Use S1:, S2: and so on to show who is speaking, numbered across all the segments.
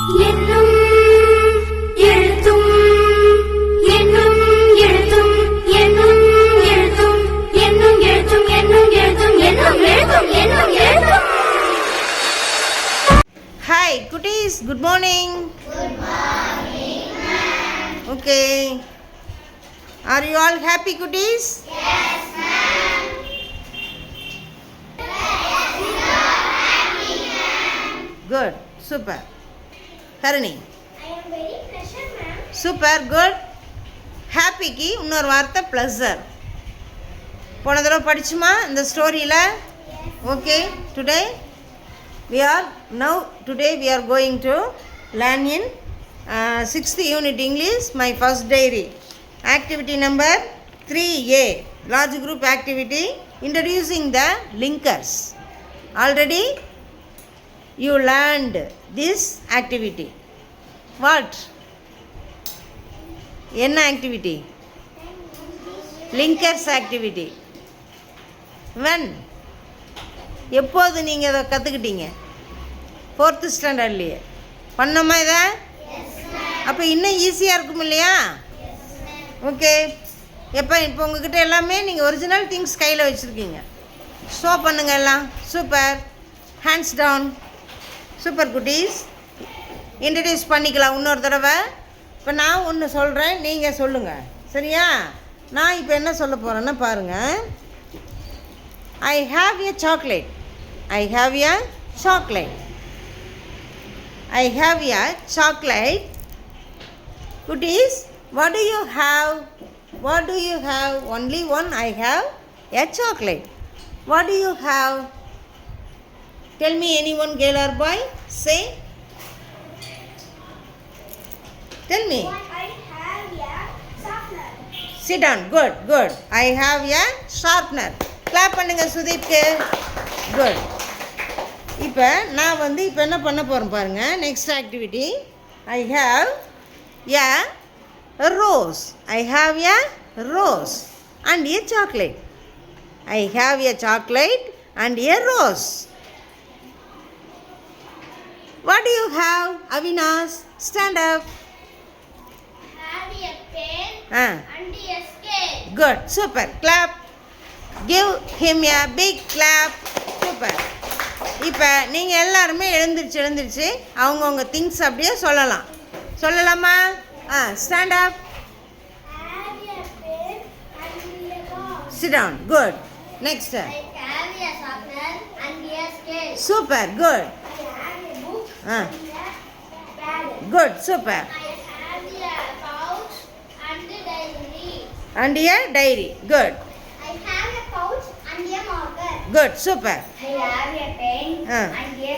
S1: என்னும் எழுத்தும் என்னும் எழுத்தும் என்னும் எழுத்தும் என்னும் எழுத்தும் என்னும் எழுத்தும் என்னும் எழுத்தும் என்னும் எழுத்தும்.
S2: Hi cuties, good morning.
S1: Good morning, ma'am.
S2: Okay. Are you all happy cuties?
S1: Yes, ma'am. Yes, we are happy, ma'am.
S2: Good, super. Harini.
S1: I am very pleasure, ma'am.
S2: Super, good. Happy ki இன்னொரு வார்த்தை pleasure. போன தடவை படிச்சுமா இந்த ஸ்டோரியில்? Okay, today we are going to learn in 6th unit English, my first diary. Activity number 3A, large group activity, introducing the linkers. Already you learned this activity. What? என்ன activity? Linkers activity. When? எப்போது நீங்கள் இதை கற்றுக்கிட்டீங்க? 4th ஸ்டாண்டர்ட்லேயே பண்ணோமா இதை? அப்போ இன்னும் ஈஸியாக இருக்கும் இல்லையா? ஓகே. இப்போ உங்ககிட்ட எல்லாமே நீங்கள் ஒரிஜினல் திங்ஸ் கையில் வச்சுருக்கீங்க. ஷோ பண்ணுங்க எல்லாம். சூப்பர். Hands down. சூப்பர் குட்டீஸ். இன்ட்ரடியூஸ் பண்ணிக்கலாம் இன்னொரு தடவை. இப்போ நான் ஒன்று சொல்கிறேன், நீங்கள் சொல்லுங்கள். சரியா? நான் இப்போ என்ன சொல்ல போகிறேன்னா பாருங்கள். I have a chocolate. I have a chocolate. I have a chocolate. Goodies, what do you have? What do you have? Only one. I have a chocolate. What do you have? Tell me, anyone, girl or boy? Say. Tell me.
S1: I have a sharpener.
S2: Sit down. Good, good. I have a sharpener. Clap பண்ணுங்க சுதீப்க்கு. Good. இப்போ நான் இப்போ என்ன பண்ண போகிறேன் பாருங்கள். Next activity. I have a rose. I have a rose and a chocolate. I have a chocolate and a rose. What do you have? Avinash, stand up.
S1: Have a pen
S2: and
S1: a scale.
S2: Good, super. Clap. Give him a big clap. Super. இப்போ நீங்கள் எல்லாருமே எழுந்திரிச்சு அவங்கவுங்க things அப்படியே சொல்லலாமா? Stand up.
S1: Have a pen and a box.
S2: Sit down. Good. Next.
S1: I have a sharpener and a scale.
S2: Super. Good.
S1: I have a book
S2: Ah.
S1: and a pad.
S2: Good. Super.
S1: I have a pouch and a diary.
S2: And a diary. Good.
S1: I have a pouch and a marker.
S2: Good. Super.
S1: I have a pen
S2: Ah.
S1: and a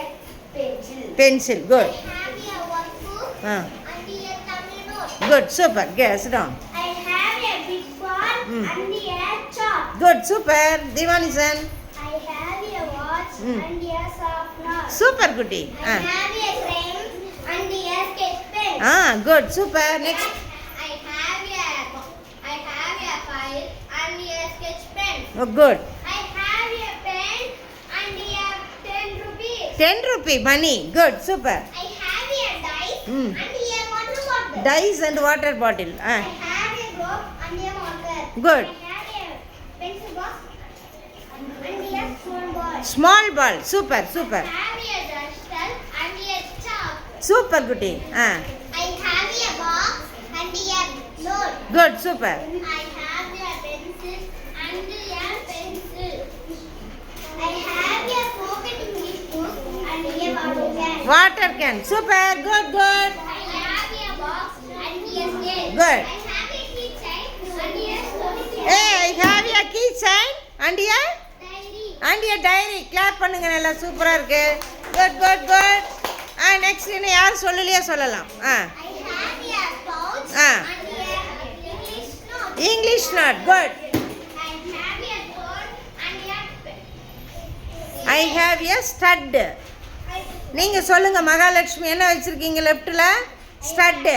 S1: pencil.
S2: Pencil. Good.
S1: I have a workbook
S2: Ah.
S1: and a Tamil note.
S2: Good. Super. Get sit down.
S1: I have a big ball and a chalk.
S2: Good. Super. Divanisan.
S1: I have a watch and a sharpener.
S2: Super goody.
S1: I have a frame and a sketch pen.
S2: Good. Super. Next.
S1: I have a file and a sketch pen.
S2: Oh, good.
S1: I have a pen and a 10 rupees.
S2: 10 rupee money. Good. Super.
S1: I have a dice
S2: Mm.
S1: and a water bottle.
S2: Dice and water bottle.
S1: I have a rope and a marker.
S2: Good.
S1: I have a pencil box and a small ball.
S2: Small ball. Super. Super.
S1: I have a duster and a chalk.
S2: Super goody.
S1: I have a box and a note.
S2: Good. Super.
S1: I have a pencil and a pencil. I have a pocket English book and a water can.
S2: Water can. Super. Good. Good.
S1: I have a box and a scale.
S2: Good.
S1: I have a keychain and a story.
S2: Hey, I have a keychain and a
S1: Diary.
S2: diary. Clap பண்ணுங்க. நல்லா சூப்பரா இருக்கு. Good. Good. Good. Next இன்னும் யார் சொல்லலையே சொல்லலாம்.
S1: I have a pouch
S2: Ah.
S1: and a English note.
S2: English not. Good.
S1: I have a phone and a pen.
S2: I have a stud. நீங்கள் சொல்லுங்கள் மகாலட்சுமி என்ன வச்சுருக்கீங்க லெஃப்ட்டில்? Stud.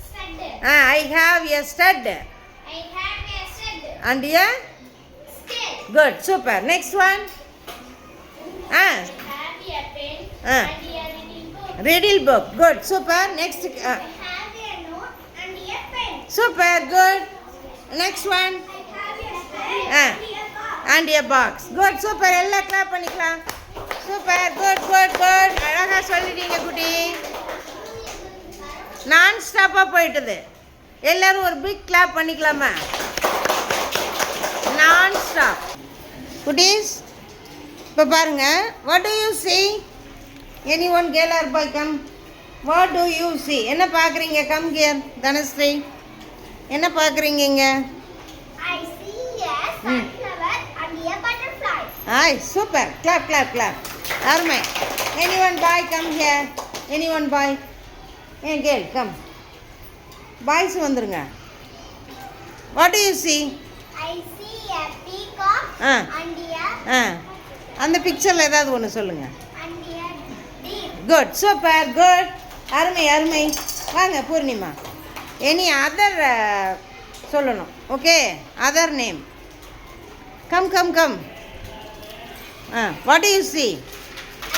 S1: Stud.
S2: I have a stud
S1: I have a stud.
S2: and a
S1: Scale.
S2: good. Super. Next one.
S1: I have a pen
S2: Ah.
S1: and a reading book.
S2: Riddle book. Good. Super. Next.
S1: I have a note and a pen.
S2: Super. Good. Next one.
S1: I have a pen
S2: Ah.
S1: and a box.
S2: And a box. Good. Super. எல்லாம் clap பண்ணிக்கலாம். Super. Good. Good. Good. அழகா சொல்லிட்டீங்க குட்டி. நான் ஸ்டாப்பாக போயிட்டது. எல்லாரும் ஒரு big clap பண்ணிக்கலாமா? நான் ஸ்டாப். குட்டீஸ் இப்போ பாருங்க. What do you see? Anyone girl or boy come? What do you see? என்ன பார்க்குறீங்க? Come here, Dhanashree. என்ன பார்க்குறீங்க இங்க?
S1: I see a sunflower and a butterfly.
S2: Hi, super. Clap, clap, clap. Armai. Anyone boy come here? Anyone boy? Hey girl, come. Boys வந்துருங்க. What do you see?
S1: I see a peacock
S2: Ah.
S1: and a
S2: அந்த பிக்சரில் ஏதாவது ஒன்று சொல்லுங்கள்.
S1: deer.
S2: Good super good அருமை அருமை. வாங்க Poornima. Any other சொல்லணும். Okay other name. Come come come. What do you see?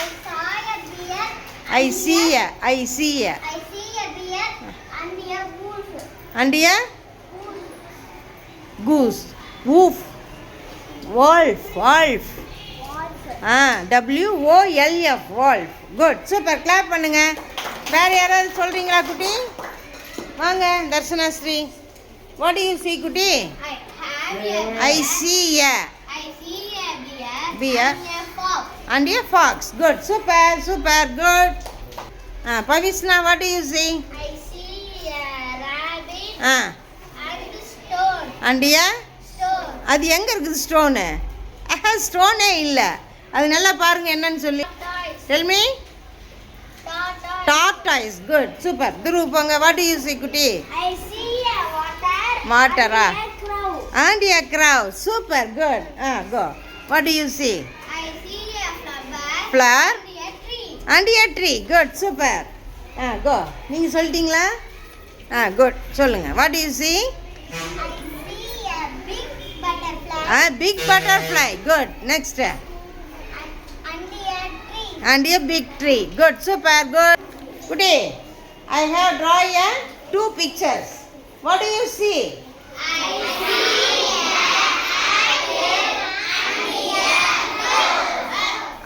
S1: I saw a deer.
S2: I see a I see a
S1: I see a deer and a wolf.
S2: And a
S1: Wolf.
S2: Goose woof wolf wolf
S1: Wolf.
S2: WOLF wolf. Good super clap பண்ணுங்க. வேறு யாராவது சொல்கிறீங்களா குட்டி? வாங்க Darshana Sri. What do you see குட்டி?
S1: I have a
S2: I
S1: deer.
S2: See a
S1: I see a deer.
S2: Deer.
S1: And a fox.
S2: and a fox. Good. Super, super, good. Pavisna, what do you see?
S1: I see a rabbit
S2: Ah,
S1: and stone.
S2: and a
S1: Stone.
S2: அது எங்க இருக்குது stone? ஸ்டோனே இல்லை. அது நல்லா பாருங்க என்னன்னு சொல்லி.
S1: Tortoise.
S2: Tell me.
S1: Tortoise.
S2: Tortoise. Good. Super. Dhruv போங்க. What do you see குட்டி?
S1: I see a water.
S2: Water,
S1: and
S2: ah.
S1: a crow.
S2: And a crow. Super. Good. Go. What do you see?
S1: I see a flower.
S2: Flower.
S1: And a tree.
S2: And a tree. Good. Super. Go. நீங்கள் சொல்லிட்டீங்களா? Good. சொல்லுங்க. What do you see?
S1: I see a big butterfly.
S2: Big butterfly. Good. Next.
S1: And a tree.
S2: And a big tree. Good. Super. Good. Today, I have drawn two pictures. What do you see?
S1: I see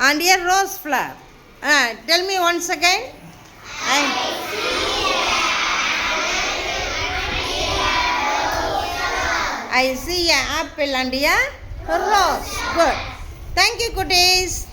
S2: And a rose flower. Tell me once again. I see an apple and a rose. Good. Thank you, cuties.